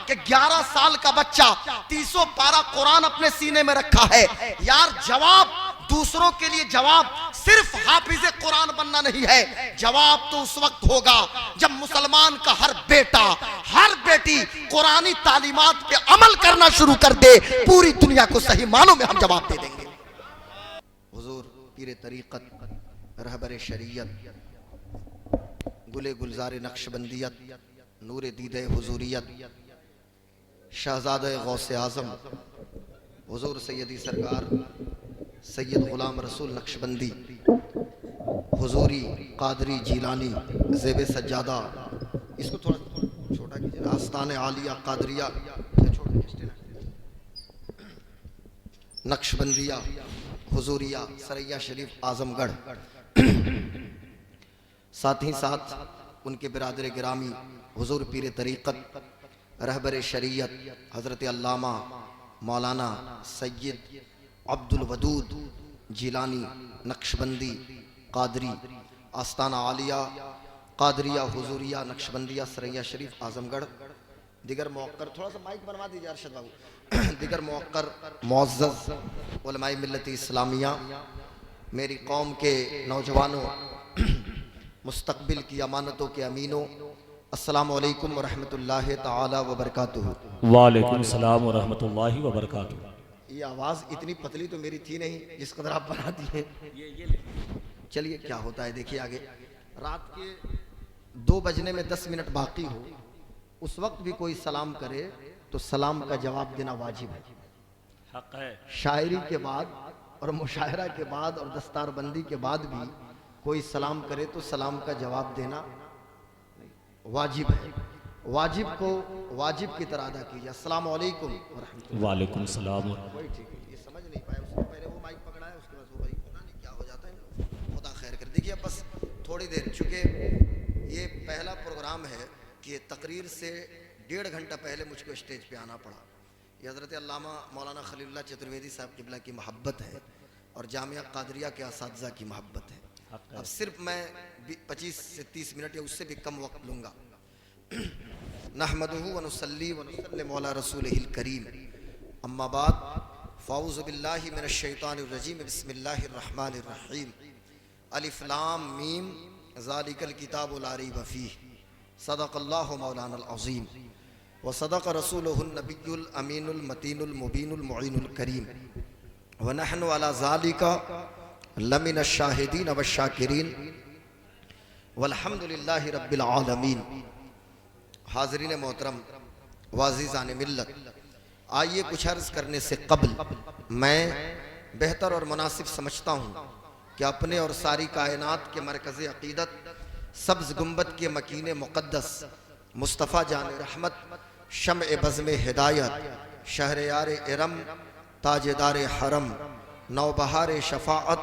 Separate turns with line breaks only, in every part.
कि 11 साल का बच्चा 30 पारा कुरान अपने सीने में रखा है। यार जवाब दूसरों के लिए जवाब सिर्फ हाफिज़े कुरान बनना नहीं है, जवाब तो उस वक्त होगा जब मुसलमान का हर बेटा हर बेटी कुरानी तालीमात पे अमल करना शुरू कर दे। पूरी दुनिया को सही मानों में हम जवाब दे देंगे। हुजूर पीर तरीक़त, रहबर शरीयत, गुले गुलजार नक्शबंदियत, नूरे दीदे हुजूरियत, शहजादे गौसे आज़म हुजूर सैयदी सरकार सैयद गुलाम रसूल नक्शबंदी, हुजूरी कादरी जीलानी ज़ेब सज्जादा, इसको थोड़ा छोटा कीजिए, आस्तान आलिया कादरिया नक्शबंदिया हुजूरिया सरैया शरीफ आजमगढ़, साथ ही साथ उनके बिरादर गिरामी हुजूर पीर तरीक़त, रहबर शरीयत हज़रत अल्लामा मौलाना सैयद अब्दुल वदूद जिलानी नक्शबंदी कादरी, आस्ताना आलिया कादरिया हुजूरिया नक्शबंदिया सरैया शरीफ आजमगढ़, दिगर मौक़र, थोड़ा सा माइक बनवा दीजिए अरशद बाबू, दिगर मौक़र मुअज़्ज़ज़ उलमाए मिल्लत इस्लामिया, मेरी कौम के नौजवानों, मुस्तक़बिल की अमानतों के अमीनों, अस्सलामु अलैकुम व रहमतुल्लाहि तआला व बरकातुहू।
वालेकुम सलाम व रहमतुल्लाहि व बरकातुहू।
ये आवाज़ इतनी पतली तो मेरी थी नहीं जिस कदर आप बना दिए। चलिए क्या होता है देखिए आगे। रात के 2 बजने में 10 मिनट बाकी हो, उस वक्त भी कोई सलाम करे तो सलाम का जवाब देना वाजिब है।
हक है।
शायरी के बाद और मुशायरा के बाद और दस्तारबंदी के बाद भी कोई सलाम करे तो सलाम का जवाब देना वाजिब है। वाजिब को वाजिब की तरह अदा कीजिए। अस्सलाम वालेकुम व रहमतुल्लाह।
वालेकुम सलाम।
वही ठीक है, ये समझ नहीं पाए, उसने पहले वो माइक पकड़ा है, उसके बाद वो भाई पता नहीं क्या हो जाता है। खुदा खैर कर। देखिए अब बस थोड़ी देर, चूँकि ये पहला प्रोग्राम है कि तकरीर से 1.5 घंटा पहले मुझको स्टेज पे आना पड़ा। ये हज़रत अल्लामा मौलाना खलीलुल्लाह चतुर्वेदी साहब क़िबला की मोहब्बत है और जामिया कादरिया के असातिज़ा की मोहब्बत है। अब सिर्फ मैं 25 से 30 मिनट या उससे भी कम वक्त लूँगा। नहमदुहु व नुसल्ली व नुसल्लिमु अला रसूलिहिल करीम, अम्मा बाद, फ़ाऊज़ु बिल्लाहि मिनश शैतानिर रजीम, बिस्मिल्लाहिर रहमानिर रहीम, अलिफ लाम मीम, ज़ालिकल किताबु ला रैब फ़ीह, सदक़ल्लाहु मौलानल अज़ीम व सदक़ रसूलुहुन नबियुल अमीनुल मतीनुल मुबीनुल मुईनुल करीम व नहनु अला ज़ालिका लमिनश शाहिदीन व शाकिरीन वल्हम्दुलिल्लाहि रब्बिल आलमीन। हाज़रीन मोहतरम वाज़िज़ान मिल्लत, आइए कुछ अर्ज़ करने से कबल मैं बेहतर और मुनासिब समझता हूँ कि अपने और सारी कायनात के मरकज़ अक़ीदत सब्ज़ गुंबद के मकीने मुक़द्दस मुस्तफ़ा जान रहमत, शम्अ बज़्म हिदायत, शहरयार इरम, ताजेदार हरम, नौबहार शफ़ाअत,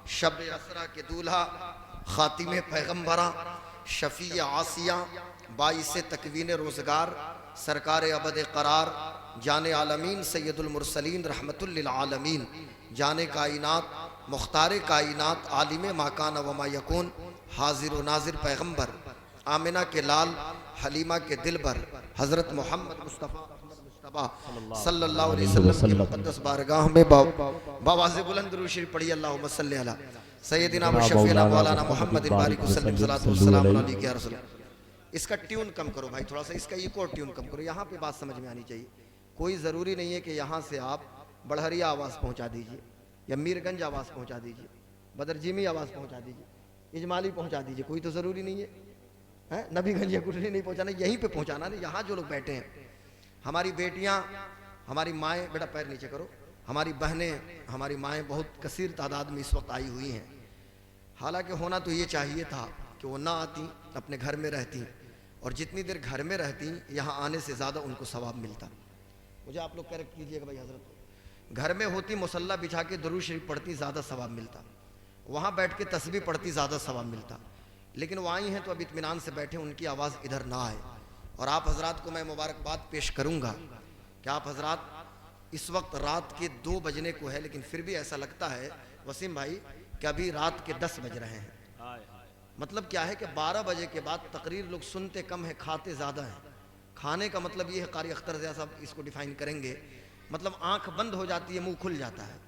शब असरा के दूल्हा, ख़ातिम पैगम्बरा, शफ़ी आसिया, बाइस तकवीन रोज़गार, सरकार अबद करार, जाने आलमीन सैयदुल मुरसलीन रहमतुल लिल आलमीन, जाने कायनात मुख्तार कायनात आलिम माकान व मा यकून, हाजिर व नाजिर पैगम्बर, आमिना के लाल, हलीमा के दिलबर, हज़रत मोहम्मद मुस्तफ़ा सल्लल्लाहु अलैहि वसल्लम की मुक़द्दस बारगाह में बावाज़े बुलंद दुरूद शरीफ पढ़िए। अल्लाहुम्मा सल्लि अला सय्यदिना व शफ़ीना मौलाना मुहम्मद बारिक वसल्लम सल्लल्लाहु अलैहि या रसूल। इसका ट्यून कम करो भाई, थोड़ा सा इसका इको ट्यून कम करो, यहाँ पे बात समझ में आनी चाहिए। कोई ज़रूरी नहीं है कि यहाँ से आप बढ़हरिया आवाज़ पहुँचा दीजिए या मीरगंज आवाज़ पहुँचा दीजिए, बदरजीमी आवाज़ पहुँचा दीजिए, इजमाली पहुँचा दीजिए, कोई तो ज़रूरी नहीं है, हैं? नबीगंज या कुटनी नहीं पहुँचाना, यहीं पे पहुँचाना। नहीं, यहाँ जो लोग बैठे हैं, हमारी बेटियाँ, हमारी माएँ, बेटा पैर नीचे करो, हमारी बहनें, हमारी माएँ बहुत कसीर तादाद में इस वक्त आई हुई हैं। हालांकि होना तो ये चाहिए था कि वो ना आती, अपने घर में रहती, और जितनी देर घर में रहती यहाँ आने से ज़्यादा उनको सवाब मिलता। मुझे आप लोग करेक्ट कीजिएगा भाई हज़रत, घर में होती मुसल्ला बिछा के दुरूद शरीफ पढ़ती ज़्यादा सवाब मिलता, वहाँ बैठ के तस्बीह पढ़ती ज़्यादा सवाब मिलता। लेकिन वो आई हैं तो अब इत्मीनान से बैठे, उनकी आवाज़ इधर ना आए। और आप हजरात को मैं मुबारकबाद पेश करूँगा कि आप हजरात इस वक्त रात के 2 बजने को है, लेकिन फिर भी ऐसा लगता है वसीम भाई कि अभी रात के 10 बज रहे हैं। मतलब क्या है कि 12 बजे के बाद तकरीर लोग सुनते कम है, खाते ज़्यादा हैं। खाने का मतलब ये है, कारी अख्तर ज़िया साहब इसको डिफाइन करेंगे, मतलब आंख बंद हो जाती है, मुंह खुल जाता है।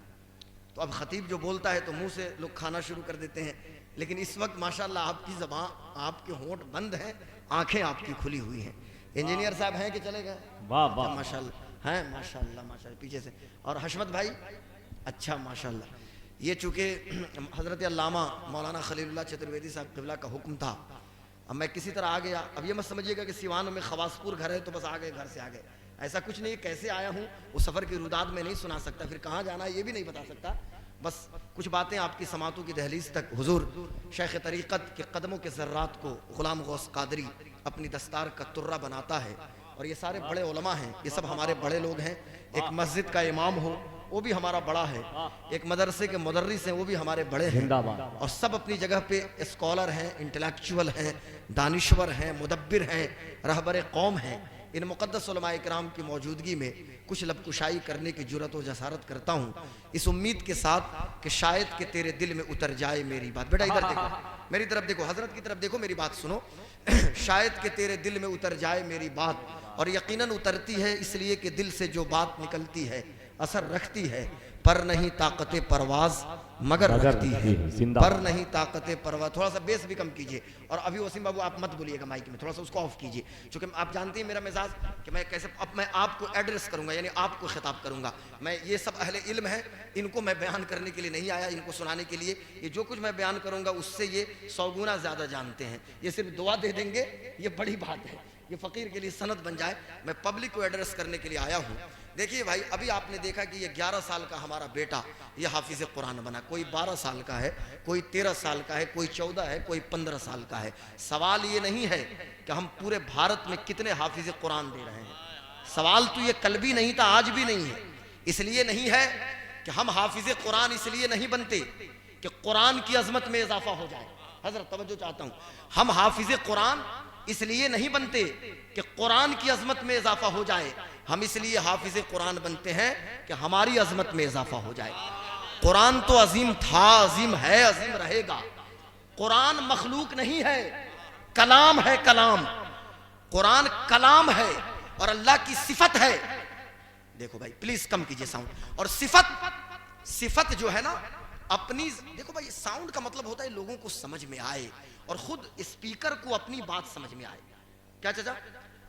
तो अब खतीब जो बोलता है तो मुंह से लोग खाना शुरू कर देते हैं, लेकिन इस वक्त माशाल्लाह आपकी ज़बान, आपके होंठ बंद हैं, आंखें आपकी खुली हुई हैं। इंजीनियर साहब हैं कि चले गए?
वाह वाह
माशाल्लाह हैं, माशाल्लाह माशाल्लाह पीछे से। और हशमत भाई, अच्छा माशाल्लाह। ये चूँकि हज़रत अल्लामा मौलाना खलीलुल्लाह चतुर्वेदी साहब क़िबला का हुक्म था, अब मैं किसी तरह आ गया। अब ये मत समझिएगा कि सिवान में खवासपुर घर है तो बस आ गए, घर से आ गए, ऐसा कुछ नहीं। कैसे आया हूँ वो सफ़र की रुदाद में नहीं सुना सकता, फिर कहाँ जाना है ये भी नहीं बता सकता। बस कुछ बातें आपकी समातों की दहलीज तक हुजूर शेख तरीक़त के कदमों के ज़र्रात को ग़ुलाम गौस क़ादरी अपनी दस्तार का तुर्रा बनाता है। और ये सारे बड़े उलमा हैं, ये सब हमारे बड़े लोग हैं। एक मस्जिद का इमाम हो वो भी हमारा बड़ा है, एक मदरसे के मुदर्रिस हैं वो भी हमारे बड़े हैं, और सब अपनी जगह पे स्कॉलर हैं, इंटेलेक्चुअल हैं, दानिश्वर हैं, मुदब्बिर हैं, रहबर कौम हैं। इन मुक़द्दस उलमा इकराम की मौजूदगी में कुछ लबकुशाई करने की जुर्रत व जसारत करता हूँ, इस उम्मीद के साथ कि शायद कि तेरे दिल में उतर जाए मेरी बात। बेटा इधर देखो, मेरी तरफ देखो, हजरत की तरफ देखो, मेरी बात सुनो। शायद कि तेरे दिल में उतर जाए मेरी बात, और यकीनन उतरती है, इसलिए कि दिल से जो बात निकलती है असर रखती है, पर नहीं ताकते परवाज मगर रखती है, पर नहीं ताकते परवाज। थोड़ा सा बेस भी कम कीजिए, और अभी वसीम बाबू आप मत बोलिएगा माइक में, थोड़ा सा उसको ऑफ कीजिए, क्योंकि आप जानते हैं मेरा मिजाज कि मैं कैसे, अब मैं आपको एड्रेस करूंगा, यानी आपको खिताब करूंगा। मैं, ये सब अहले इल्म है, इनको मैं बयान करने के लिए नहीं आया, इनको सुनाने के लिए। ये जो कुछ मैं बयान करूंगा उससे ये 100 गुना ज़्यादा जानते हैं। ये सिर्फ दुआ दे देंगे, ये बड़ी बात है, ये फ़कीर के लिए सनद बन जाए। मैं पब्लिक को एड्रेस करने के लिए आया हूँ। देखिए भाई, अभी आपने देखा कि ये 11 साल का हमारा बेटा ये हाफिज़ कुरान बना, कोई 12 साल का है, कोई 13 साल का है, कोई 14 है, कोई 15 साल का है। सवाल ये नहीं है कि हम पूरे भारत में कितने हाफिज़ कुरान दे रहे हैं, सवाल तो ये कल भी नहीं था, आज भी नहीं है। इसलिए नहीं है कि हम हाफिज़ कुरान इसलिए नहीं बनते कि कुरान की अजमत में इजाफा हो जाए। हजरत तवज्जो चाहता हूँ, हम हाफिज़ कुरान इसलिए नहीं बनते कि कुरान की अजमत में इजाफा हो जाए, हम इसलिए हाफिज़ कुरान बनते हैं कि हमारी अजमत में इजाफा हो जाए। कुरान तो अजीम था, अजीम है, अजीम रहेगा। कुरान मखलूक नहीं है, कलाम है, कलाम। कुरान कलाम है और अल्लाह की सिफत है। देखो भाई प्लीज कम कीजिए साउंड। और सिफत जो है ना अपनी, देखो भाई साउंड का मतलब होता है लोगों को समझ में आए और खुद स्पीकर को अपनी बात समझ में आए। क्या चाचा,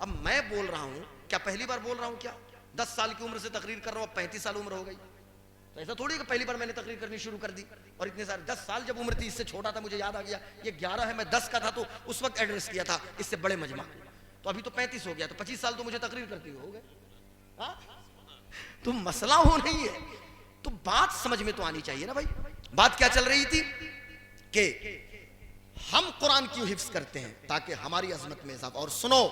अब मैं बोल रहा हूं, क्या पहली बार बोल रहा हूं? क्या 10 साल की उम्र से तकरीर कर रहा हूं, 35 साल उम्र हो गई, तो ऐसा थोड़ी कि पहली बार मैंने तकरीर करनी शुरू कर दी। और इतने सारे 10 साल जब उम्र थी, इससे छोटा था, मुझे याद आ गया ये 11 है, मैं 10 का था तो उस वक्त एड्रेस किया था इससे बड़े मजमा, तो अभी तो 35 हो गया, तो 25 साल तो मुझे तकरीर करती हो गए। तो मसला हो नहीं है, तो बात समझ में तो आनी चाहिए ना भाई। बात क्या चल रही थी कि हम कुरान क्यों हिफ्ज करते हैं, ताकि हमारी अजमत में इजाफा। और सुनो,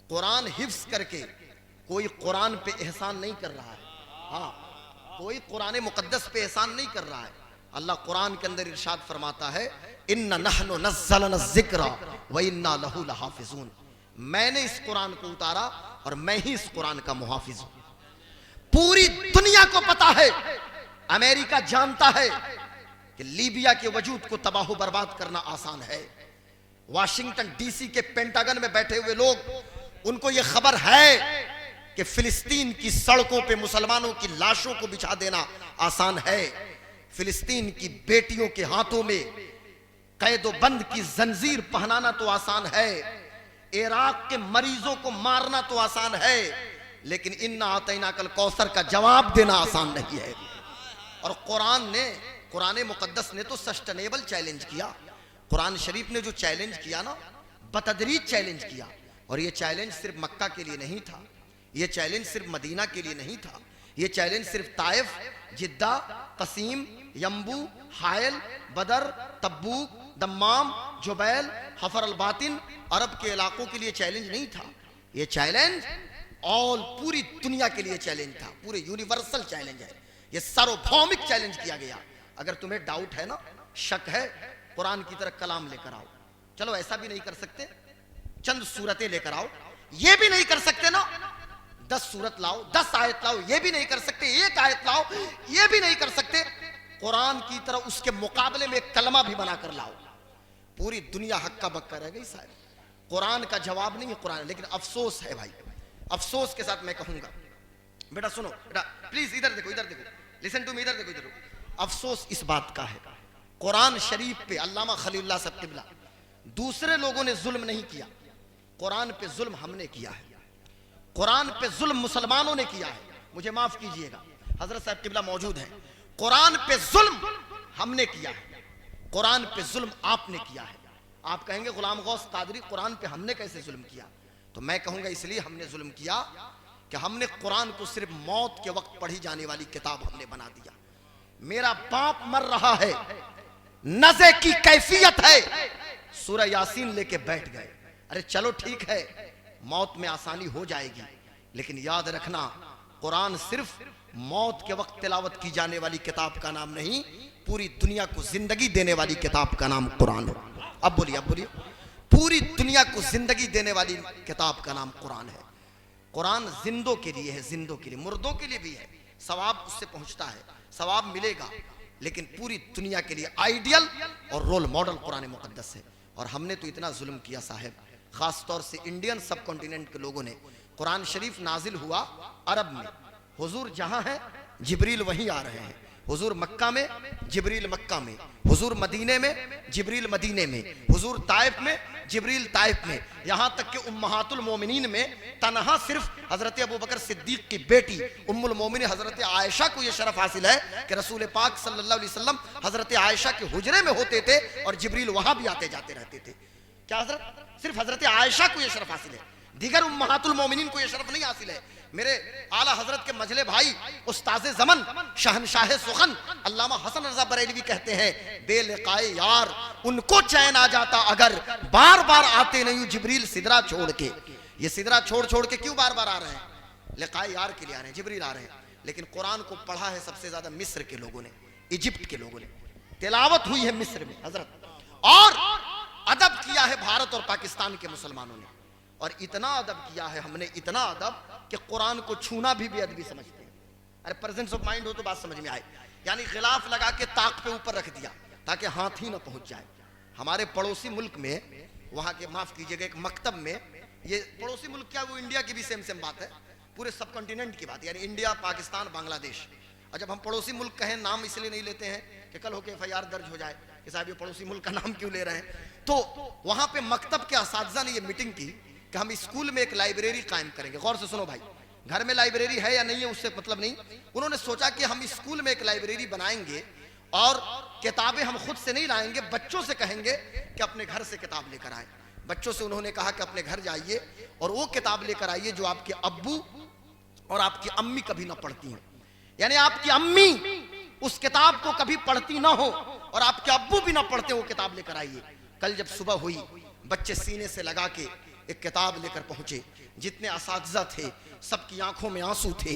कुरान हिफ्ज करके कोई कुरान पे एहसान नहीं कर रहा है। हाँ, कोई कुरान मुकद्दस पे एहसान नहीं कर रहा है। अल्लाह कुरान के अंदर इरशाद फरमाता है, इन्ना नहनु नज़्ज़लना ज़िक्रा व इन्ना लहू लहाफ़िज़ून। मैंने इस कुरान को उतारा और मैं ही इस कुरान का मुहाफिज हूं। पूरी दुनिया को पता है, अमेरिका जानता है कि लीबिया के वजूद को तबाह बर्बाद करना आसान है। वाशिंगटन डीसी के पेंटागन में बैठे हुए लोग, उनको यह खबर है कि फिलिस्तीन की सड़कों पे मुसलमानों की लाशों को बिछा देना आसान है। फिलिस्तीन की बेटियों के हाथों में कैदोबंद की जंजीर पहनाना तो आसान है। इराक के मरीजों को मारना तो आसान है, लेकिन इन्ना आतैना कल कौसर का जवाब देना आसान नहीं है। और कुरान मुकद्दस ने तो सस्टेनेबल चैलेंज किया। कुरान शरीफ ने जो चैलेंज किया ना, बतदरीज चैलेंज किया। और ये चैलेंज सिर्फ मक्का के लिए नहीं था, ये चैलेंज सिर्फ मदीना के लिए नहीं था, ये चैलेंज सिर्फ ताइफ, जिद्दा, कसीम, यम्बू, हायल, बदर, तब्बूक, दम्माम, जुबैल, हफर अल बातिन, अरब के इलाकों के लिए चैलेंज नहीं था। ये चैलेंज ऑल पूरी दुनिया के लिए चैलेंज था, पूरे यूनिवर्सल चैलेंज है। ये सार्वभौमिक चैलेंज किया गया। अगर तुम्हें डाउट है ना, शक है, कुरान की तरह कलाम लेकर आओ। चलो ऐसा भी नहीं कर सकते, चंद सूरतें लेकर आओ। ये भी नहीं कर सकते ना, 10 सूरत लाओ, 10 आयत लाओ, ये भी नहीं कर सकते। 1 आयत लाओ, ये भी नहीं कर सकते। कुरान की तरह उसके मुकाबले में एक कलमा भी बनाकर लाओ। पूरी दुनिया हक्का बक्का रह गई साहब। कुरान का जवाब नहीं है कुरान। लेकिन अफसोस है भाई, अफसोस के साथ मैं कहूंगा, बेटा सुनो, बेटा प्लीज इधर देखो, इधर देखो, लिसन टू मी, इधर देखो, इधर। अफसोस इस बात का है, कुरान शरीफ पे अल्लामा खलीलुल्लाह साहब किबला, दूसरे लोगों ने जुल्म नहीं किया, कुरान पे जुल्म हमने किया है। कुरान पे जुल्म मुसलमानों ने किया है। मुझे माफ कीजिएगा, हजरत साहब किबला मौजूद हैं। कुरान पे जुल्म हमने किया है, कुरान पे जुल्म आपने किया है। आप कहेंगे गुलाम गौस कादरी कुरान पे हमने कैसे जुल्म किया? तो मैं कहूंगा इसलिए हमने जुल्म किया कि हमने कुरान को सिर्फ मौत के वक्त पढ़ी जाने वाली किताब हमने बना दिया। मेरा बाप मर रहा है, नज़े की कैफियत है, सूरह यासीन लेके बैठ गए। अरे चलो ठीक है, मौत में आसानी हो जाएगी, लेकिन याद रखना कुरान सिर्फ मौत के वक्त तिलावत की जाने वाली किताब का नाम नहीं, पूरी दुनिया को जिंदगी देने वाली किताब का नाम कुरान है। अब बोलिए, अब बोलिए, पूरी दुनिया को जिंदगी देने वाली किताब का नाम कुरान है। कुरान जिंदों के लिए है, जिंदों के लिए, मुर्दों के लिए भी है, सवाब उससे पहुंचता है, सवाब मिलेगा, लेकिन पूरी दुनिया के लिए आइडियल और रोल मॉडल कुरान मुकद्दस है। और हमने तो इतना जुल्म किया साहब, खास तौर से इंडियन सब कॉन्टिनेंट के लोगों ने। कुरान शरीफ नाजिल हुआ अरब में, हुजूर जहां है जिब्रील वहीं आ रहे हैं। हुजूर मक्का में, जिब्रील मक्का में, हुजूर मदीने में, जिब्रील मदीने में, हुजूर ताइफ में, जिब्रील ताइफ में, यहां तक कि उम्महातुल मोमिनीन में तनहा सिर्फ हजरत अबू बकर सिद्दीक की बेटी उम्मुल मोमिनीन हजरत आयशा को यह शरफ हासिल है कि रसूल पाक सल्लल्लाहु अलैहि वसल्लम हजरत आयशा के हुजरे में होते थे और जिब्रील वहां भी आते जाते रहते थे। क्या हजरत? सिर्फ हजरत आयशा को यह शरफ हासिल है, दीगर उम्महातुल मोमिनीन को यह शरफ नहीं हासिल है। मेरे आला हजरत के मजले भाई उस्ताज़े ज़मन शहनशाह सुखन अल्लामा हसन रज़ा बरेलवी कहते हैं, बेलिकाए यार उनको चैन आ जाता अगर बार बार आते नहीं जिब्रील सिदरा छोड़ के। ये सिदरा छोड़ छोड़ के क्यों बार बार आ रहे हैं? लिकाए यार के लिए आ रहे हैं, जिब्रील आ रहे हैं। लेकिन कुरान को पढ़ा है सबसे ज्यादा मिस्र के लोगों ने, इजिप्ट के लोगों ने, तिलावत हुई है मिस्र में हजरत, और अदब किया है भारत और पाकिस्तान के मुसलमानों ने। और इतना अदब किया है हमने, इतना अदब कि कुरान को छूना भी बेअदबी समझते हैं। अरे प्रेजेंस ऑफ माइंड हो तो बात समझ में आए। यानी गिलाफ लगा के ताक पे ऊपर रख दिया ताकि हाथ ही ना पहुंच जाए। हमारे पड़ोसी मुल्क में, वहां के माफ कीजिएगा, एक मकतब में, ये पड़ोसी मुल्क क्या, वो इंडिया की भी सेम सेम बात है, पूरे सब कॉन्टिनेंट की बात, यानी इंडिया, पाकिस्तान, बांग्लादेश। और जब हम पड़ोसी मुल्क कहें, नाम इसलिए नहीं लेते हैं कि कल होके FIR दर्ज हो जाए कि साहब ये पड़ोसी मुल्क का नाम क्यों ले रहे हैं। तो वहां पे मकतब के असातिज़ा ने ये मीटिंग की कि हम स्कूल में एक लाइब्रेरी कायम करेंगे। गौर से सुनो भाई, घर में लाइब्रेरी है या नहीं है उससे मतलब नहीं, उन्होंने सोचा कि हम स्कूल में एक लाइब्रेरी बनाएंगे और किताबें हम खुद से नहीं लाएंगे, बच्चों से कहेंगे कि अपने घर से किताब लेकर आए। बच्चों से उन्होंने कहा कि अपने घर जाइए और वो किताब लेकर आइए जो आपके अब्बू और आपकी अम्मी कभी ना पढ़ती हैं। यानी आपकी अम्मी उस किताब को कभी पढ़ती ना हो और आपके अब्बू भी ना पढ़ते, वो किताब लेकर आइए। कल जब सुबह हुई, बच्चे सीने से लगा के एक किताब लेकर पहुंचे। जितने असातिज़ा थे सबकी आंखों में आंसू थे।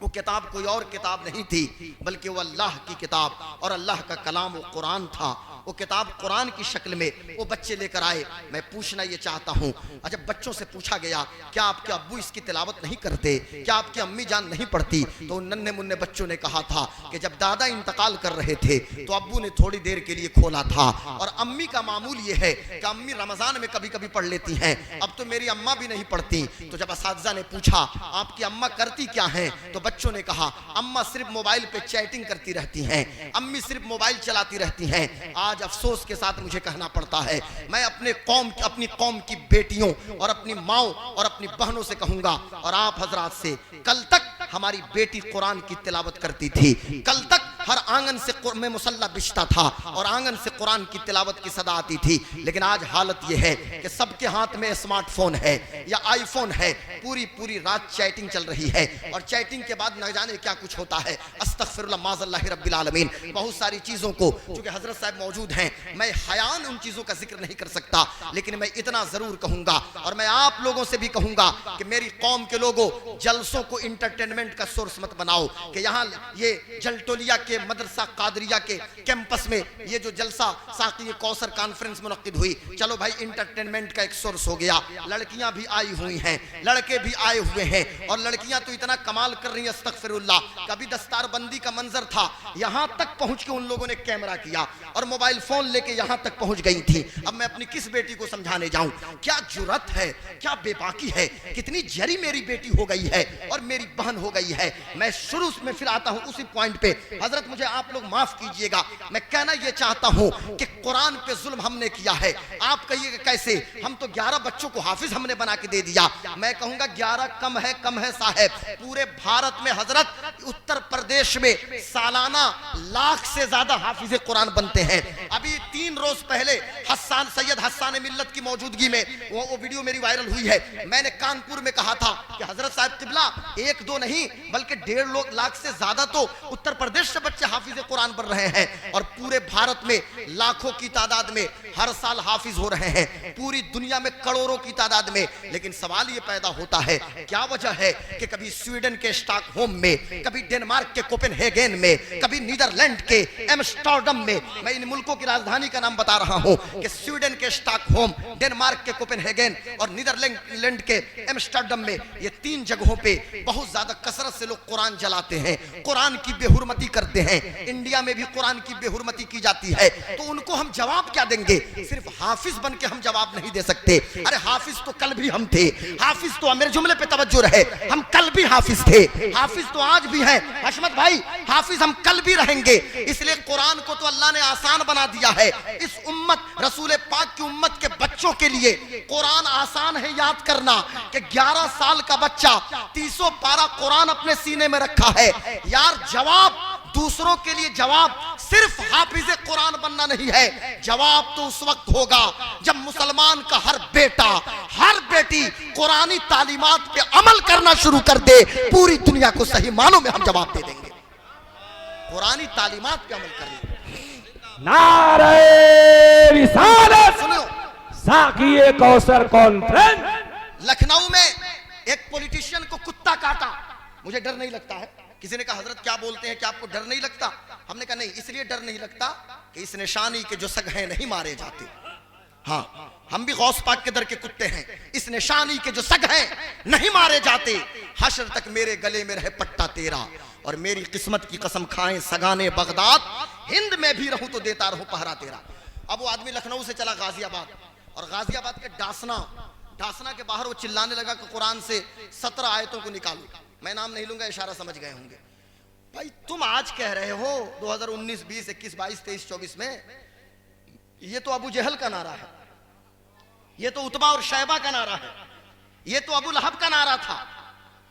वो किताब कोई और किताब नहीं थी बल्कि वो अल्लाह की किताब और अल्लाह का कलाम वो कुरान था। वो किताब कुरान की शक्ल में वो बच्चे लेकर आए। मैं पूछना ये चाहता हूँ, जब बच्चों से पूछा गया क्या आपके अब्बू इसकी तिलावत नहीं करते, क्या आपकी अम्मी जान नहीं पढ़ती, तो उन नन्हे मुन्ने बच्चों ने कहा था कि जब दादा इंतकाल कर रहे थे तो अब्बू ने थोड़ी देर के लिए खोला था, और अम्मी का मामूल ये है कि अम्मी रमजान में कभी कभी पढ़ लेती हैं, अब तो मेरी अम्मा भी नहीं पढ़ती। तो जब असातिज़ा ने पूछा आपकी अम्मा करती क्या है, तो बच्चों ने कहा अम्मा सिर्फ मोबाइल पे चैटिंग करती रहती हैं, अम्मी सिर्फ मोबाइल चलाती रहती हैं। आज अफसोस के साथ मुझे कहना पड़ता है, मैं अपनी कौम की बेटियों और अपनी माओ और अपनी बहनों से कहूंगा, और आप हजरात से, कल तक हमारी बेटी कुरान की तिलावत करती थी, कल तक हर आंगन से में मुसल्ला बिछता था और आंगन से कुरान की तिलावत की सदा आती थी। लेकिन आज हालत यह है कि सबके हाथ में स्मार्टफोन है या आईफोन है, पूरी पूरी रात चैटिंग चल रही है, और चैटिंग के बाद न जाने क्या कुछ होता है। अस्तगफिरुल्लाह माज़ल्लाहि रब्बिल आलमीन। बहुत सारी चीजों को, चूंकि हजरत साहब मौजूद हैं, मैं हयान उन चीजों का जिक्र नहीं कर सकता, लेकिन मैं इतना जरूर कहूंगा और मैं आप लोगों से भी कहूंगा कि मेरी कौम के लोगों, जलसों को इंटरटेनमेंट का सोर्स मत बनाओ कि यहाँ ये जलटोलिया के मदरसा कादरिया के कैंपस में ये जो जलसा साकी कौसर कॉन्फ्रेंस मुनक्किद हुई, चलो भाई इंटरटेनमेंट का एक सोर्स हो गया, लड़कियां भी आई हुई हैं, लड़के भी आए हुए हैं, और लड़कियां तो इतना कमाल कर रही हैं, अस्तगफिरुल्लाह। कभी दस्तारबंदी का मंजर था, यहां तक पहुंच के उन लोगों ने कैमरा किया और मोबाइल फोन लेके यहां तक पहुंच गई थी। अब मैं अपनी किस बेटी को समझाने जाऊं? क्या जुर्रत है, क्या बेबाकी है, कितनी जरी मेरी बेटी हो गई है और मेरी बहन हो गई है। मैं शुरू में फिर आता हूं उसी पॉइंट पे। हजरत मुझे आप लोग माफ कीजिएगा, मैं कहना यह चाहता हूं कि कुरान पे जुल्म हमने किया है। आप कहिएगा कैसे? हम तो 11 बच्चों को हाफिज हमने बना के दे दिया। मैं कहूंगा 11 कम है साहब। पूरे भारत में हजरत उत्तर प्रदेश में सालाना लाख से ज्यादा हाफिज कुरान बनते हैं। अभी 3 रोज पहले हसन सैयद हसन मिल्लत की मौजूदगी में वो वीडियो मेरी वायरल हुई है। मैंने कानपुर में कहा था कि हजरत साहब किबला 1-2 नहीं बल्कि 1.5 लाख से ज्यादा तो उत्तर प्रदेश से बच्चे हाफिज कुरान बन रहे हैं, और पूरे भारत में लाखों की तादाद में हर साल हाफिज हो रहे हैं, पूरी दुनिया में करोड़ों की तादाद में। लेकिन सवाल ये पैदा होता है, क्या वजह है कि कभी स्वीडन के स्टॉकहोम में, कभी डेनमार्क के कोपेनहेगन में, कभी नीदरलैंड के एम्स्टर्डम में, मैं इन मुल्कों की राजधानी का नाम बता रहा हूं कि स्वीडन के स्टॉकहोम, डेनमार्क के कोपेनहेगन और नीदरलैंड के एम्स्टर्डम में, ये 3 जगहों पे बहुत ज्यादा कसरत से लोग कुरान जलाते हैं, कुरान की बेहुरमती करते हैं। इंडिया में भी कुरान की बेहुरमती की जाती है, तो उनको हम जवाब क्या देंगे? सिर्फ हाफिज बन के हम जवाब नहीं दे सकते। अरे हाफिज तो कल भी हम थे, हाफिज तो मेरे जुमले पे तवज्जो रहे, हम कल भी हाफिज थे, हाफिज तो आज भी हैं। हशमत भाई, हाफिज हम कल भी रहेंगे। इसलिए कुरान को तो अल्लाह ने आसान बना दिया है। इस उम्मत रसूल पाक की उम्मत के बच्चों के लिए कुरान आसान है याद करना कि 11 साल का बच्चा 300 पारा कुरान अपने सीने में रखा है। यार जवाब दूसरों के लिए जवाब सिर्फ हाफिज कुरान बनना नहीं है, जवाब तो उस वक्त होगा जब मुसलमान का हर बेटा हर बेटी कुरानी तालीमात पे अमल करना शुरू कर दे। पूरी दुनिया को सही मानों में हम जवाब दे देंगे, कुरानी तालीमात पे अमल करें।
नारे रिसालत,
सुनियो,
साकी कौसर कॉन्फ्रेंस।
लखनऊ में एक पॉलिटिशियन को कुत्ता काटा, मुझे डर नहीं लगता है। किसी ने कहा हजरत क्या बोलते हैं, क्या आपको डर नहीं लगता? हमने कहा नहीं, इसलिए डर नहीं लगता कि इस निशानी के जो सग हैं नहीं मारे जाते। हाँ, हम भी गौस पाक के दर के कुत्ते हैं, इस निशानी के जो सग हैं नहीं मारे जाते। हश्र तक मेरे गले में रहे पट्टा तेरा, और मेरी किस्मत की कसम खाएं सगाने बगदाद, हिंद में भी रहूं तो देता रहूं पहरा तेरा। अब वो आदमी लखनऊ से चला गाजियाबाद, और गाजियाबाद के डासना के बाहर वो चिल्लाने लगा कि कुरान से 17 आयतों को निकालो। मैं नाम नहीं लूंगा, इशारा समझ गए होंगे। भाई तुम आज कह रहे हो 2019, 20, 21, 22, 23, 24 में, ये तो अबू जहल का नारा है, ये तो उतबा और शैबा का नारा है, ये तो अबू लहब का नारा था।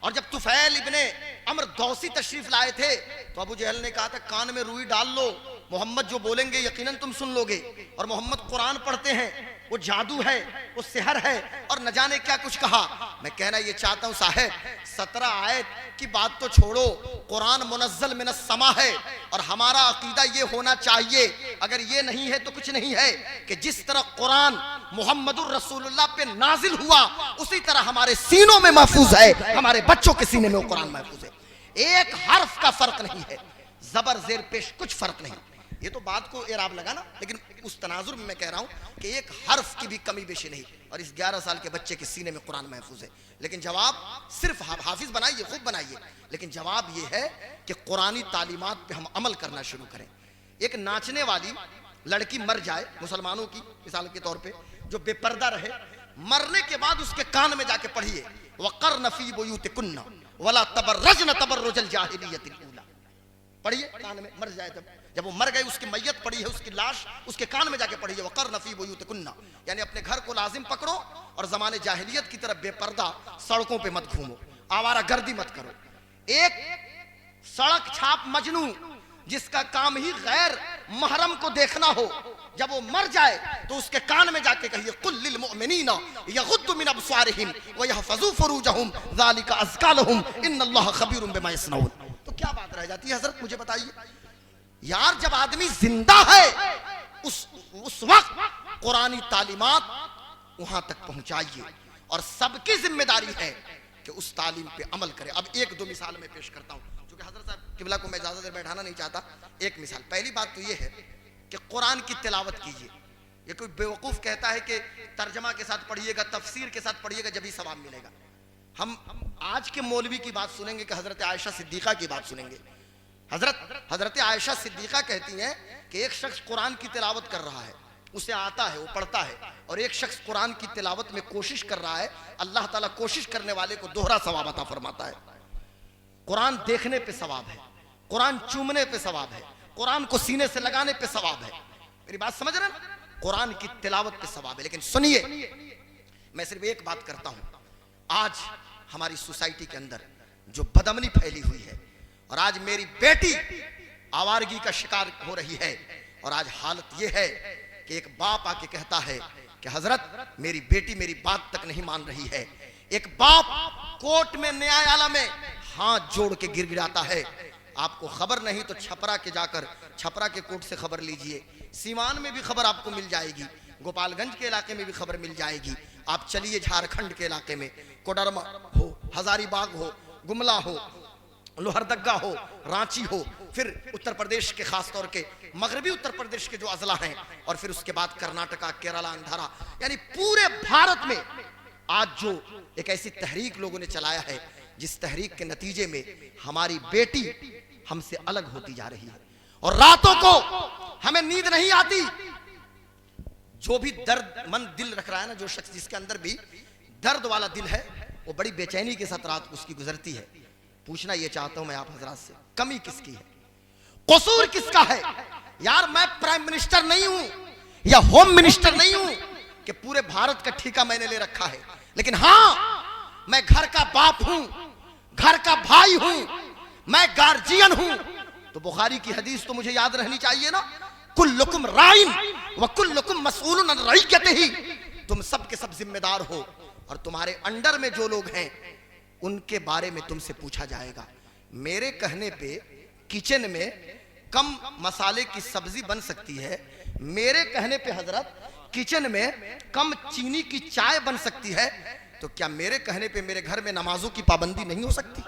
और जब तुफैल इब्ने अमर दौसी तशरीफ लाए थे तो अबू जहल ने कहा था कान में रुई डाल लो, मोहम्मद जो बोलेंगे यकीनन तुम सुन लोगे। और मोहम्मद कुरान पढ़ते हैं, वो जादू है, वो सिहर है, और न जाने क्या कुछ कहा। मैं कहना ये चाहता हूं साहब, 17 आयत की बात तो छोड़ो, कुरान मुनज़्ज़ल मिनस समा है, और हमारा अकीदा ये होना चाहिए, अगर ये नहीं है तो कुछ नहीं है, कि जिस तरह कुरान मुहम्मदुर रसूलुल्लाह पे नाजिल हुआ उसी तरह हमारे सीनों में महफूज है, हमारे बच्चों के सीने में वो कुरान महफूज है। एक हर्फ का फर्क नहीं है, जबर जेर पेश कुछ फर्क नहीं। ये तो बात को एराब लगा ना, लेकिन उस तनाजुर में मैं कह रहा हूं कि एक हर्फ की भी कमी बेशी नहीं, और इस 11 साल के बच्चे के सीने में कुरान महफूज है। लेकिन जवाब सिर्फ हाफिज बनाइए, खूब बनाइए, लेकिन जवाब ये है कि कुरानी तालीमात पे हम अमल करना शुरू करें। एक नाचने वाली लड़की मर जाए, मुसलमानों की मिसाल के तौर पे, जो बेपर्दा रहे, मरने के बाद उसके कान में जाके पढ़िए वक़र्न फ़ी बुयूतिकुन्ना वला तबर्रजन तबर्रुजल जाहिलियतिल ऊला। पढ़िए कान में, मर जाए जब वो मर गई, उसकी मैयत पड़ी है, उसकी लाश उसके कान में जाके पढ़िए वक़र्न फ़ी बुयूतिकुन्ना, यानी अपने घर को लाजिम पकड़ो और ज़माने जाहिलियत की तरफ बेपर्दा सड़कों पे मत घूमो, आवारा गर्दी मत करो। एक सड़क छाप मजनू जिसका काम ही गैर महरम को देखना हो, जब वो मर जाए तो उसके कान में जाके कहिए कुल लिल मुमिनीना यगुद्दु मिन अब्सारिहिम व यहफज़ू फुरूजहुम ज़ालिका अज़का लहुम इन्नल्लाह खबीरुम बिमा यसनऊन। तो क्या बात रह जाती है हजरत, मुझे बताइए यार, जब आदमी जिंदा है उस वक्त कुरानी तालीमात वहां तक पहुंचाइए, और सबकी जिम्मेदारी है कि उस तालीम पे अमल करे। अब 1-2 मिसाल में पेश करता हूं, क्योंकि हजरत साहब किबला को मैं ज़्यादा देर बैठाना नहीं चाहता। एक मिसाल, पहली बात तो ये है कि कुरान की तिलावत कीजिए। ये कोई बेवकूफ़ कहता है कि तर्जमा के साथ पढ़िएगा, तफसीर के साथ पढ़िएगा, जब ही सवाब मिलेगा। हम आज के मौलवी की बात सुनेंगे कि हज़रत आयशा सिद्दीक़ा की बात सुनेंगे। हज़रत आयशा सिद्दीक़ा कहती हैं कि एक शख्स कुरान की तिलावत कर रहा है, उसे आता है, वो पढ़ता है, और एक शख्स कुरान की तिलावत में कोशिश कर रहा है, अल्लाह ताला कोशिश करने वाले को दोहरा सवाब अता फरमाता है। कुरान देखने पे सवाब है, कुरान चूमने पे सवाब है, कुरान को सीने से लगाने पे सवाब है। मेरी बात समझ रहे हैं? कुरान की तिलावत पे सवाब है। लेकिन सुनिए, मैं सिर्फ एक बात करता हूं, आज हमारी सोसाइटी के अंदर जो बदअमनी फैली हुई है, और आज मेरी बेटी आवारगी का शिकार हो रही है, और आज हालत यह है कि एक बाप आके कहता है कि हजरत मेरी बेटी मेरी बात तक नहीं मान रही है। एक बाप कोर्ट में, न्यायालय में हाथ जोड़ के गिड़गिड़ाता है। आपको खबर नहीं तो छपरा के जाकर छपरा के कोर्ट से खबर लीजिए, सीवान में भी खबर आपको मिल जाएगी, गोपालगंज के इलाके में भी खबर मिल जाएगी। आप चलिए झारखंड के इलाके में, कोडरमा हो, हजारीबाग हो, गुमला हो, लोहरदगा हो, रांची हो, फिर उत्तर प्रदेश के खास तौर के मगरबी उत्तर प्रदेश के जो अजला हैं, और फिर उसके बाद कर्नाटका, केरला, अंधारा, यानी पूरे भारत में आज जो एक ऐसी तहरीक लोगों ने चलाया है, जिस तहरीक के नतीजे में हमारी बेटी हमसे अलग होती जा रही है, और रातों को हमें नींद नहीं आती। जो भी दर्दमंद दिल रख रहा है ना, जो शख्स जिसके अंदर भी दर्द वाला दिल है, वो बड़ी बेचैनी के साथ रात उसकी गुजरती है। पूछना ये चाहता हूं मैं आप हजरात से, कमी किसकी है, कसूर किसका है? यार मैं प्राइम मिनिस्टर नहीं हूं या होम मिनिस्टर नहीं हूं कि पूरे भारत का ठेका मैंने ले रखा है, लेकिन हां मैं घर का बाप हूं, घर का भाई हूं, मैं गार्जियन हूं। तो बुखारी की हदीस तो मुझे याद रहनी चाहिए ना, कुल्लुकुम राइन व कुल्लुकुम मसऊलुन अन रइयतिही। तुम सब के सब जिम्मेदार हो, और तुम्हारे अंडर में जो लोग हैं उनके बारे में तुमसे पूछा जाएगा। मेरे कहने पे किचन में कम मसाले की सब्जी बन सकती है, मेरे कहने पे हजरत किचन में कम चीनी की चाय बन सकती है, तो क्या मेरे कहने पे मेरे घर में नमाजों की पाबंदी नहीं हो सकती?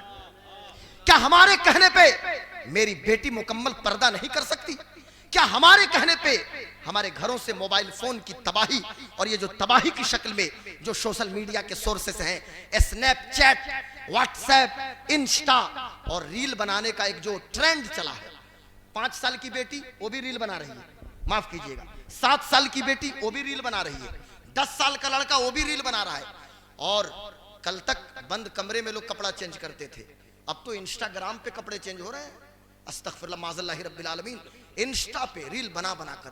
क्या हमारे कहने पे मेरी बेटी मुकम्मल पर्दा नहीं कर सकती? क्या हमारे कहने पे हमारे घरों से मोबाइल फोन की तबाही, और ये जो तबाही की शक्ल में जो सोशल मीडिया के सोर्सेस हैं, स्नैपचैट, व्हाट्सएप, इंस्टा और रील बनाने का एक जो ट्रेंड चला है, 5 साल की बेटी वो भी रील बना रही है, माफ कीजिएगा 7 साल की बेटी वो भी रील बना रही है, 10 साल का लड़का वो भी रील बना रहा है। और कल तक बंद कमरे में लोग कपड़ा चेंज करते थे, अब तो इंस्टाग्राम पे कपड़े चेंज हो रहे हैं। अस्तगफिरुल्लाह माज़ल्लाहि रब्बिल आलमीन। इंस्टा पे रील बना बना कर,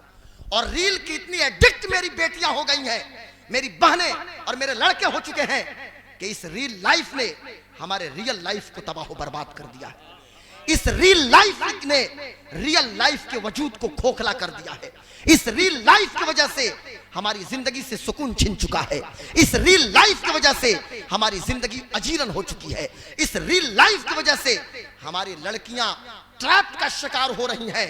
और रील की इतनी एडिक्ट मेरी बेटियां हो गई हैं, मेरी बहनें और मेरे लड़के हो चुके हैं कि इस रील लाइफ ने हमारे रियल लाइफ को तबाह बर्बाद कर दिया है। इस रील लाइफ ने रियल लाइफ के वजूद को खोखला कर दिया है। इस रील लाइफ की वजह से हमारी जिंदगी से सुकून छिन चुका है। इस रील लाइफ की वजह से हमारी जिंदगी अजीरन हो चुकी है। इस रील लाइफ की वजह से हमारी लड़कियां ट्रैप का शिकार हो रही हैं,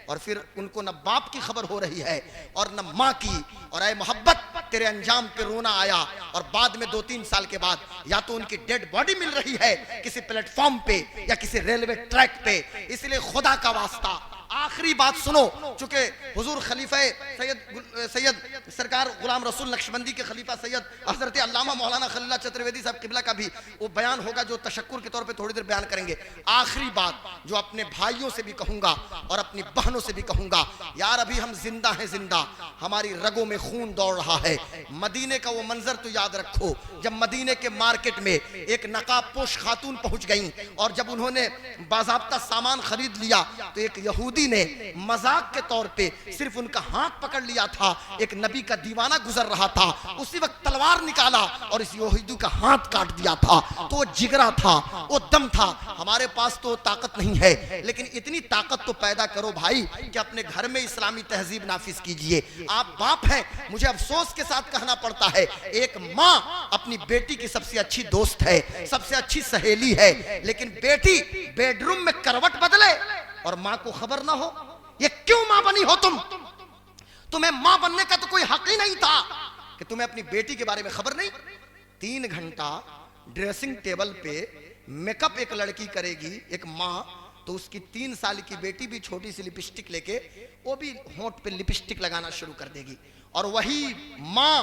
और फिर उनको न बाप की खबर हो रही है और न माँ की। और ऐ मोहब्बत, तेरे अंजाम पे रोना आया, और बाद में 2-3 साल के बाद या तो उनकी डेड बॉडी मिल रही है किसी प्लेटफॉर्म पे या किसी रेलवे ट्रैक पे। इसलिए खुदा का वास्ता आखिरी बात सुनो, चूंकि हुजूर खलीफा सैयद सरकार गुलाम रसूल नक्शबंदी के खलीफा सैयद हजरत अल्लामा मौलाना खलीलुल्लाह चतुर्वेदी साहब किबला का भी वो बयान होगा जो तशक्कुर के तौर पे थोड़ी देर बयान करेंगे। आखिरी बात जो अपने भाइयों से भी कहूंगा और अपनी बहनों से भी कहूंगा, यार अभी हम जिंदा हैं, जिंदा, हमारी रगों में खून दौड़ रहा है। मदीने का वो मंजर तो याद रखो, जब मदीने के मार्केट में एक नकाब पोश खातून पहुंच गई, और जब उन्होंने बाज़ाब्ता सामान खरीद लिया तो एक यहूदी ने मजाक के तौर पे सिर्फ उनका हाथ पकड़ लिया था। एक नबी का दीवाना गुजर रहा था, उसी वक्त तलवार निकाला और इस यहूदी का हाथ काट दिया था। तो वो जिगरा था, वो दम था। हमारे पास तो ताकत नहीं है, लेकिन इतनी ताकत तो पैदा करो भाई कि अपने घर में इस्लामी तहजीब नाफिज कीजिए। आप बाप हैं, मुझे अफसोस के साथ कहना पड़ता है, एक माँ अपनी बेटी की सबसे अच्छी दोस्त है, सबसे अच्छी सहेली है, लेकिन बेटी बेडरूम में करवट बदले और मां को खबर ना हो। ये क्यों मां बनी हो तुम? तुम्हें मां बनने का तो कोई हक ही नहीं था कि तुम्हें अपनी बेटी के बारे में खबर नहीं। 3 घंटा ड्रेसिंग टेबल पे मेकअप एक लड़की करेगी, एक मां तो उसकी 3 साल की बेटी भी छोटी सी लिपस्टिक लेके वो भी होंठ पे लिपस्टिक लगाना शुरू कर देगी। और वही माँ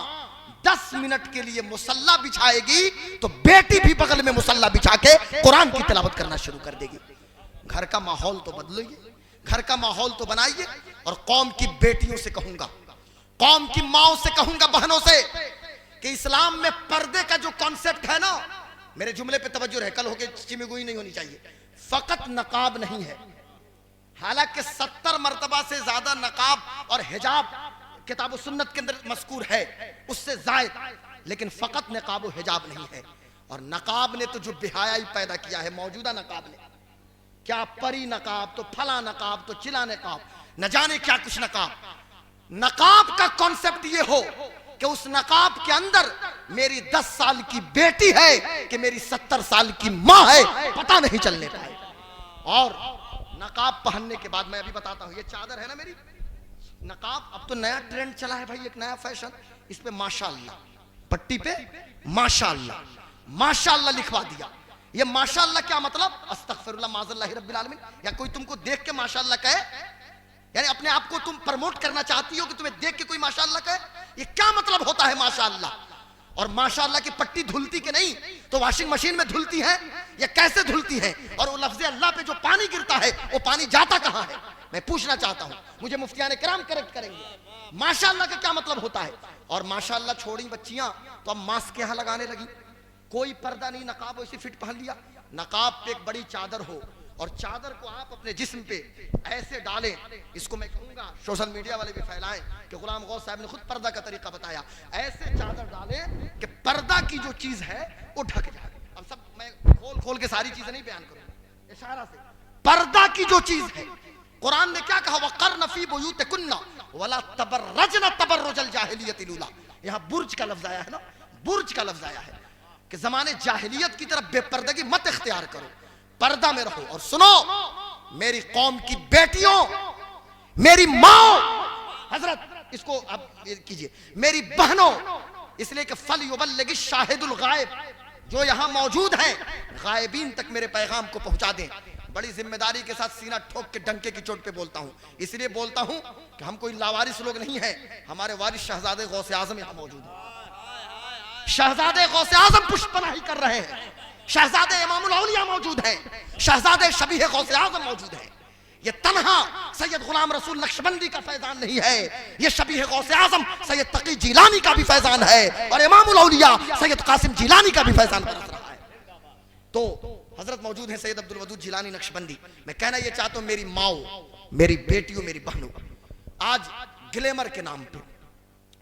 10 मिनट के लिए मुसल्ला बिछाएगी तो बेटी भी बगल में मुसल्ला बिछा के कुरान की तिलावत करना शुरू कर देगी। घर का माहौल तो बदलिए, घर का माहौल तो बनाइए। और कौम की बेटियों से कहूंगा, कौम की माओ से कहूंगा, बहनों से, कि इस्लाम में पर्दे का जो कॉन्सेप्ट है ना, मेरे जुमले पे तवज्जो रहे, कल होके चिमिगुई नहीं होनी चाहिए। फकत नकाब नहीं है, हालांकि 70 मर्तबा से ज्यादा नकाब और हिजाब किताब सुन्नत के अंदर मज़कूर है, उससे जायद, लेकिन फकत नकाब और हिजाब नहीं है। और नकाब ने तो जो बेहयाई पैदा किया है, मौजूदा नकाब ने, क्या परी नकाब, तो फला नकाब, तो चिला नकाब, न जाने क्या कुछ नकाब। नकाब का कॉन्सेप्ट ये हो कि उस नकाब के अंदर मेरी 10 साल की बेटी है कि मेरी 70 साल की मां है, पता नहीं चलने पाए। और नकाब पहनने के बाद, मैं अभी बताता हूं, ये चादर है ना मेरी, नकाब अब तो नया ट्रेंड चला है भाई, एक नया फैशन, इस पे माशाअल्लाह, पट्टी पे माशाअल्लाह, माशाअल्लाह लिखवा दिया। ये माशाअल्लाह क्या मतलब? अस्तगफिरुल्लाह माज़ल्लाहि रब्बिल आलमीन। या कोई तुमको देख के माशाअल्लाह कहे, यानी अपने आप को तुम प्रमोट करना चाहती हो कि तुम्हें देख के कोई माशाअल्लाह कहे, ये क्या मतलब होता है माशाअल्लाह? और माशाअल्लाह की पट्टी धुलती के नहीं तो वॉशिंग मशीन में धुलती है, या कैसे धुलती है? और वो लफ्ज़ अल्लाह पे जो पानी गिरता है वो पानी जाता कहां है? मैं पूछना चाहता हूं, मुझे मुफ्तियाने किराम करेक्ट करेंगे, माशाअल्लाह का क्या मतलब होता है? और माशाअल्लाह छोड़ी बच्चियां तो अब मास्क यहां लगाने लगी, कोई पर्दा नहीं, नकाब वैसे फिट पहन लिया। नकाब पे एक बड़ी चादर हो और चादर को आप अपने जिस्म पे ऐसे डालें, इसको मैं कहूंगा सोशल मीडिया वाले भी फैलाएं कि गुलाम गौस साहब ने खुद पर्दा का तरीका बताया, ऐसे चादर डालें कि पर्दा की जो चीज है वो ढक जाए। अब सब मैं खोल खोल के सारी चीजें नहीं बयान करूंगा, इशारा से, पर्दा की जो चीज है, कुरान ने क्या कहा? वक़र्न फी बुयूतिकुन्ना वला तबर्रजना तबर्रुजल जाहिलियतिल ऊला। यहां बुर्ज का लफ्ज आया है ना, बुर्ज का लफ्ज आया है कि जमाने जाहिलियत की तरफ बेपर्दगी मत इख्तियार करो, पर्दा में रहो। और सुनो मेरी कौम की बेटियों, मेरी माओ, हजरत इसको अब कीजिए, मेरी बहनों, इसलिए कि फल युबल्लिग शाहिदुल गायब, जो यहां मौजूद हैं गायबीन तक मेरे पैगाम को पहुंचा दें। बड़ी जिम्मेदारी के साथ सीना ठोक के डंके की चोट पे बोलता हूं, इसलिए बोलता हूं कि हम कोई लावारिस लोग नहीं हैं, हमारे वारिस शहजादे गौसे आजम यहां मौजूद हैं। शहजादे गौसे आजम पुष्पनाही कर रहे हैं, शहजादे इमामुल औलिया मौजूद हैं, शहजादे शबीह गौसे आजम मौजूद हैं। ये तन्हा सैयद गुलाम रसूल नक्शबंदी का फैजान नहीं है, ये शबीह गौसे आजम सैयद तकी जिलानी का भी फैजान है, और इमामुल औलिया सैयद कासिम जिलानी का भी फैजान बरस रहा है। तो हजरत मौजूद है सैयद अब्दुल वदूद जिलानी नक्शबंदी। मैं कहना ये चाहता हूं, मेरी माओ, मेरी बेटियों, मेरी बहनों, आज ग्लैमर के नाम पे,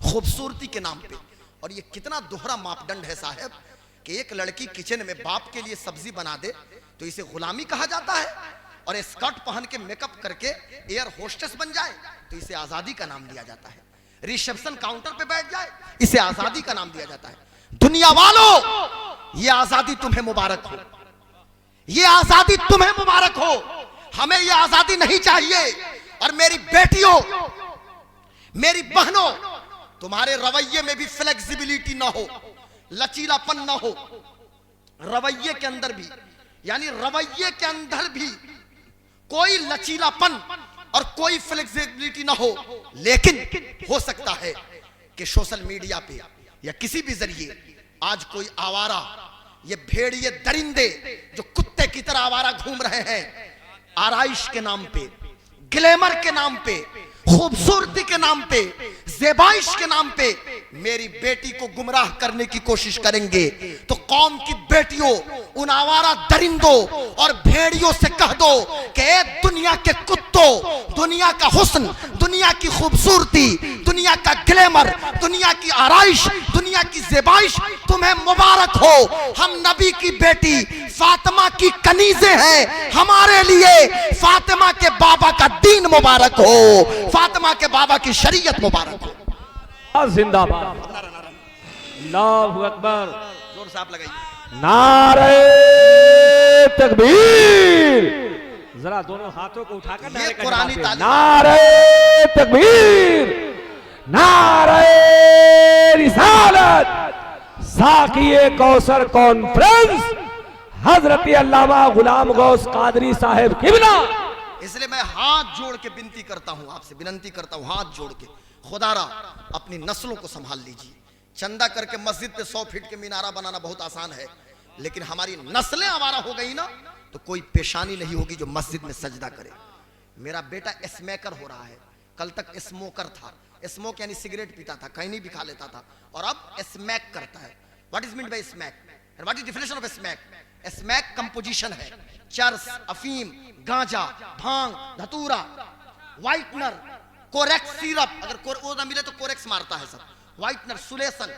खूबसूरती के नाम पे, और ये कितना दोहरा मापदंड है साहब कि एक लड़की किचन में बाप के लिए सब्जी बना दे तो इसे गुलामी कहा जाता है, और स्कर्ट पहन के मेकअप करके एयर होस्टेस बन जाए तो इसे आजादी का नाम दिया जाता है, रिसेप्शन काउंटर पे बैठ जाए इसे आजादी का नाम दिया जाता है। दुनिया वालों, ये आजादी तुम्हें मुबारक हो, ये आजादी तुम्हें मुबारक हो, हमें ये आजादी नहीं चाहिए। और मेरी बेटियों, मेरी बहनों, तुम्हारे रवैये में भी फ्लेक्सिबिलिटी ना हो, लचीलापन ना हो, रवैये के अंदर भी, यानी रवैये के अंदर भी कोई लचीलापन और कोई फ्लेक्सिबिलिटी ना हो। लेकिन हो सकता है कि सोशल मीडिया पे या किसी भी जरिए आज कोई आवारा, ये भेड़िए दरिंदे जो कुत्ते की तरह आवारा घूम रहे हैं, आराइश के नाम पे, ग्लैमर के नाम पे, खूबसूरती के नाम पे, ज़ेबाइश के नाम पे मेरी बेटी को गुमराह करने की कोशिश करेंगे, तो कौम की बेटियों, उन आवारा दरिंदों और भेड़ियों से कह दो कि ए दुनिया के कुत्तों, दुनिया का हुस्न, दुनिया की खूबसूरती, दुनिया का ग्लैमर, दुनिया की आराइश, दुनिया की ज़ेबाइश तुम्हें मुबारक हो। हम नबी की बेटी फातिमा की कनीज़ें हैं, हमारे लिए फातिमा के बाबा का दीन मुबारक हो, फातिमा के बाबा की शरीयत मुबारक हो।
जिंदाबाद, अल्लाहु अकबर,
जोर से आप लगाइए,
नारे तकबीर, जरा दोनों हाथों को उठाकर नारे का
कुरानी
जवाब दें।
तालीम।
नारे तकबीर, नारे रिसालत, साकिए कौसर कॉन्फ्रेंस हजरत अल्लामा गुलाम गौस कादरी साहब किबला।
इसलिए मैं हाथ जोड़ के विनती करता हूं, आपसे विनती करता हूं हाथ जोड़ के, खुदारा अपनी नस्लों को संभाल लीजिए। चंदा करके मस्जिद पे 100 फीट के मीनारा बनाना बहुत आसान है, लेकिन हमारी नस्लें आवारा हो गई ना तो कोई पेशानी नहीं होगी जो मस्जिद में सजदा करे। मेरा बेटा स्मोकर हो रहा है, कल तक स्मोकर था, स्मोक यानी सिगरेट पीता था, कहीं भी खा लेता था, और अब स्मैक करता है। What is mean by smack and what is definition of smack? Smack composition है, चरस, अफीम, गांजा, भांग, धतूरा, व्हाइटनर, कोरेक्स सिरप, अगर वो ना मिले तो कोरेक्स मारता है सब, व्हाइटनर, सुलेसन।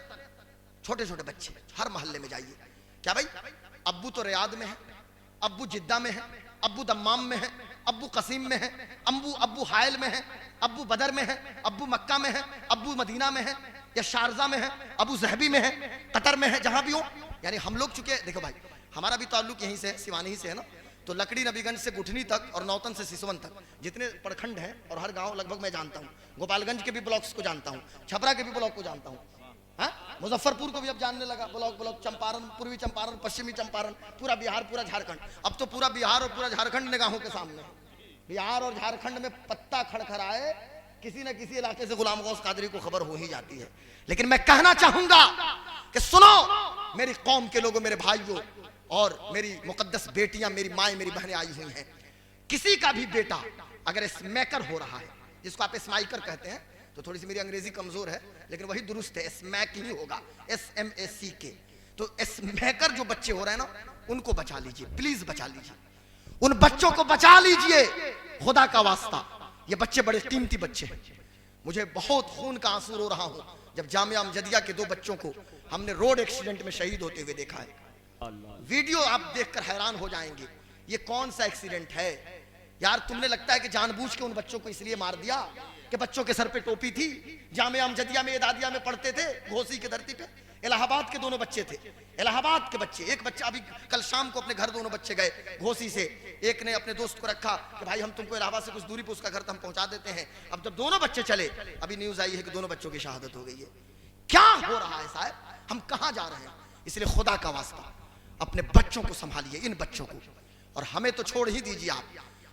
छोटे छोटे बच्चे हर मोहल्ले में जाइए, क्या भाई अब्बू तो रियाद में है, अब्बू जिद्दा में है, अब्बू दम्माम में है, अब्बू कसीम में है, अब्बू हायल में है, अब्बू बदर में है, अब्बू मक्का में है, अब्बू मदीना में है, या शारजा में है, अबू जहबी में है, कतर में है, जहां भी हो। यानी हम लोग चुके, देखो भाई हमारा भी ताल्लुक यहीं से है, सिवानी ही से है ना, तो लकड़ी नबीगंज से गुठनी तक और नौतन से सिसवन तक जितने प्रखंड हैं और हर गांव लगभग मैं जानता हूं। गोपालगंज के भी ब्लॉक्स को जानता हूं, छपरा के भी ब्लॉक को जानता हूं, मुजफ्फरपुर को भी अब जानने लगा, ब्लॉक, चंपारण, पूर्वी चंपारण, पश्चिमी चंपारण, पूरा बिहार, पूरा झारखंड। अब तो पूरा बिहार और पूरा झारखंड निगाहों के सामने। बिहार और झारखंड में पत्ता खड़खड़ाए किसी न किसी इलाके से गुलाम गौस कादरी को खबर हो ही जाती है। लेकिन मैं कहना चाहूंगा कि सुनो मेरी कौम के लोगों, मेरे भाइयों और मेरी मुकद्दस बेटियां, मेरी माएं, मेरी बहनें आई हुई हैं, किसी का भी बेटा अगर स्मैकर हो रहा है, जिसको आप स्माइकर कहते हैं, तो थोड़ी सी मेरी अंग्रेजी कमजोर है लेकिन वही दुरुस्त है, स्मैक ही होगा, SMACK। तो स्मैकर जो बच्चे हो रहे हैं ना, उनको बचा लीजिए, प्लीज बचा लीजिए, उन बच्चों को बचा लीजिए, खुदा का वास्ता। ये बच्चे बड़े कीमती बच्चे हैं। मुझे बहुत खून का आंसू रो रहा हूं जब जामिया अमजदिया के 2 बच्चों को हमने रोड एक्सीडेंट में शहीद होते हुए देखा है। वीडियो आप देखकर हैरान हो जाएंगे, ये कौन सा एक्सीडेंट है यार? तुमने लगता है कि जानबूझ के उन बच्चों को इसलिए मार दिया कि बच्चों के सर पे टोपी थी, जामिया अमजदिया में, दादिया में पढ़ते थे, घोसी की धरती पे। इलाहाबाद के 2 बच्चे थे, इलाहाबाद के बच्चे। एक बच्चा अभी कल शाम को अपने घर 2 बच्चे गए घोसी से, एक ने अपने दोस्त को रखा कि भाई हम तुमको इलाहाबाद से कुछ दूरी पे उसका घर हम पहुंचा देते हैं। अब जब 2 बच्चे चले, अभी न्यूज आई है कि 2 बच्चों की शहादत हो गई है। क्या हो रहा है साहब? हम कहां जा रहे हैं? इसलिए खुदा का वास्ता अपने बच्चों को संभालिए, इन बच्चों को। और हमें तो छोड़ ही दीजिए आप,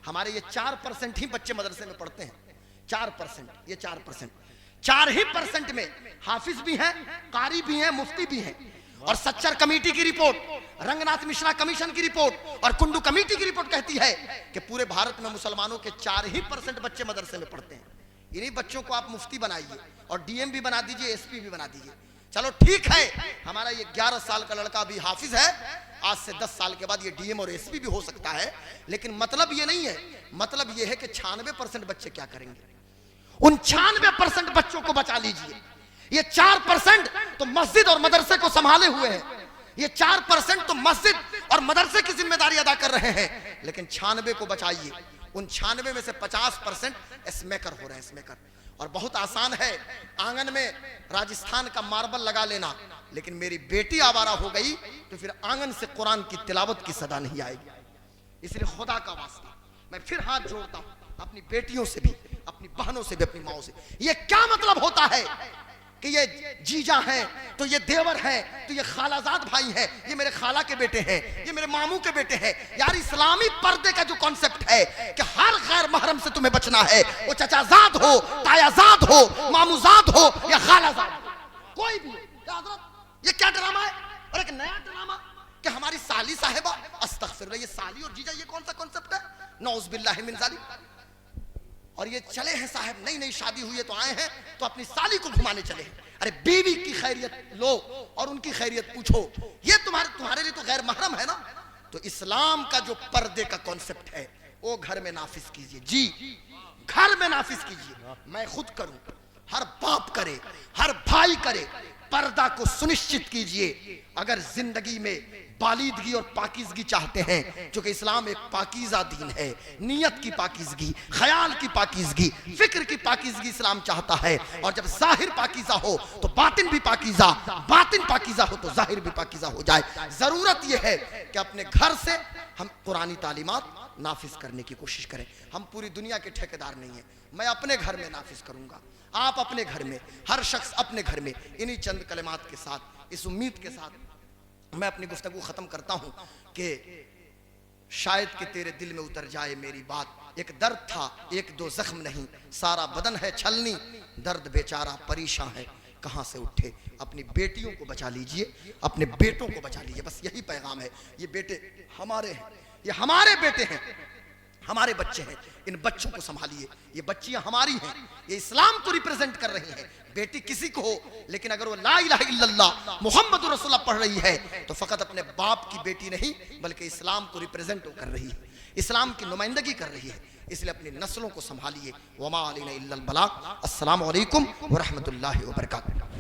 हमारे ये 4% ही बच्चे मदरसे में पढ़ते हैं, 4%, ये 4% में हाफिज भी हैं, कारी भी हैं, मुफ्ती भी हैं। और सच्चर कमेटी की रिपोर्ट, रंगनाथ मिश्रा कमीशन की रिपोर्ट और कुंडू कमेटी की रिपोर्ट कहती है कि पूरे भारत में मुसलमानों के 4% बच्चे मदरसे में पढ़ते हैं। इन्हीं बच्चों को आप मुफ्ती बनाइए और DM भी बना दीजिए, SP भी बना दीजिए। चलो ठीक है, हमारा ये 11 साल का लड़का भी हाफिज है, आज से 10 साल के बाद ये DM और SP भी हो सकता है। लेकिन मतलब ये नहीं है, मतलब ये है कि 96% बच्चे क्या करेंगे? उन 96% बच्चों को बचा लीजिए। ये 4% तो मस्जिद और मदरसे को संभाले हुए हैं, ये 4% तो मस्जिद और मदरसे की जिम्मेदारी अदा कर रहे हैं। लेकिन 96 को बचाइए। उन 96 में से 50% स्मैकर हो रहे हैं, स्मैकर। और बहुत आसान है आंगन में राजस्थान का मार्बल लगा लेना, लेकिन मेरी बेटी आवारा हो गई तो फिर आंगन से कुरान की तिलावत की सदा नहीं आएगी। इसलिए खुदा का वास्ता मैं फिर हाथ जोड़ता हूं अपनी बेटियों से भी, अपनी बहनों से भी, अपनी माओ से। ये क्या मतलब होता है कि ये जीजा हैं, तो ये देवर हैं, तो ये खालाजाद भाई हैं, ये मेरे खाला के बेटे हैं, ये मेरे मामू के बेटे हैं। यार इस्लामी पर्दे का जो कॉन्सेप्ट है कि हर गैर महरम से तुम्हें बचना है, वो चचाजाद हो, तायाजाद हो, मामूजाद हो या खालाजाद हो, कोई भी। ये क्या ड्रामा है? और एक नया ड्रामा कि हमारी साली साहिबा, अस्तगफिरुल्लाह, ये साली और जीजा ये कौन सा कॉन्सेप्ट है? नौज़ बिल्लाहि मिन ज़ालिक। और ये चले हैं साहब, नई नई शादी हुई है तो आए हैं तो अपनी साली को घुमाने चले हैं। अरे बीवी की खैरियत लो और उनकी खैरियत पूछो, ये तुम्हारे लिए तो गैर महरम है ना। तो इस्लाम का जो पर्दे का कॉन्सेप्ट है वो घर में नाफिज कीजिए। जी, घर में नाफिज कीजिए। मैं खुद करूं, हर बाप करे, हर भाई करे, पर्दा को सुनिश्चित कीजिए। अगर जिंदगी में बालिदगी और पाकीज़गी चाहते हैं, जो कि इस्लाम एक पाकीज़ा दीन है, नियत की पाकीज़गी, ख्याल की पाकीज़गी, फिक्र की पाकीज़गी इस्लाम चाहता है। और जब जाहिर पाकीज़ा हो तो बातिन भी पाकीज़ा, बातिन पाकीज़ा हो तो जाहिर भी पाकीज़ा हो जाए। ज़रूरत यह है कि अपने घर से हम कुरानी तालीमात नाफिज करने की कोशिश करें। हम पूरी दुनिया के ठेकेदार नहीं हैं। मैं अपने घर में नाफिज करूंगा, आप अपने घर में, हर शख्स अपने घर में, इन्हीं चंद कलिमात के साथ, इस उम्मीद के साथ मैं अपनी गुफ्तगू ख़त्म करता हूँ कि शायद कि तेरे दिल में उतर जाए मेरी बात। एक दर्द था, एक दो जख्म नहीं, सारा बदन है छलनी, दर्द बेचारा परेशान है, कहाँ से उठे। अपनी बेटियों को बचा लीजिए, अपने बेटों को बचा लीजिए, बस यही पैगाम है। ये बेटे हमारे हैं, ये हमारे बेटे हैं, हमारे बच्चे हैं, इन बच्चों को संभालिए। ये बच्चियां हमारी हैं, ये इस्लाम को रिप्रेजेंट कर रही हैं। बेटी किसी को हो, लेकिन अगर वो ला इलाहा इल्लल्लाह मुहम्मद रसूलुल्लाह पढ़ रही है तो फकत अपने बाप की बेटी नहीं बल्कि इस्लाम को रिप्रेजेंट कर रही है, इस्लाम की नुमाइंदगी कर रही है। इसलिए अपनी नस्लों को संभालिए। वमा अलैना इल्लल बलाग। अस्सलामु अलैकुम व रहमतुल्लाहि व बरकातुहू।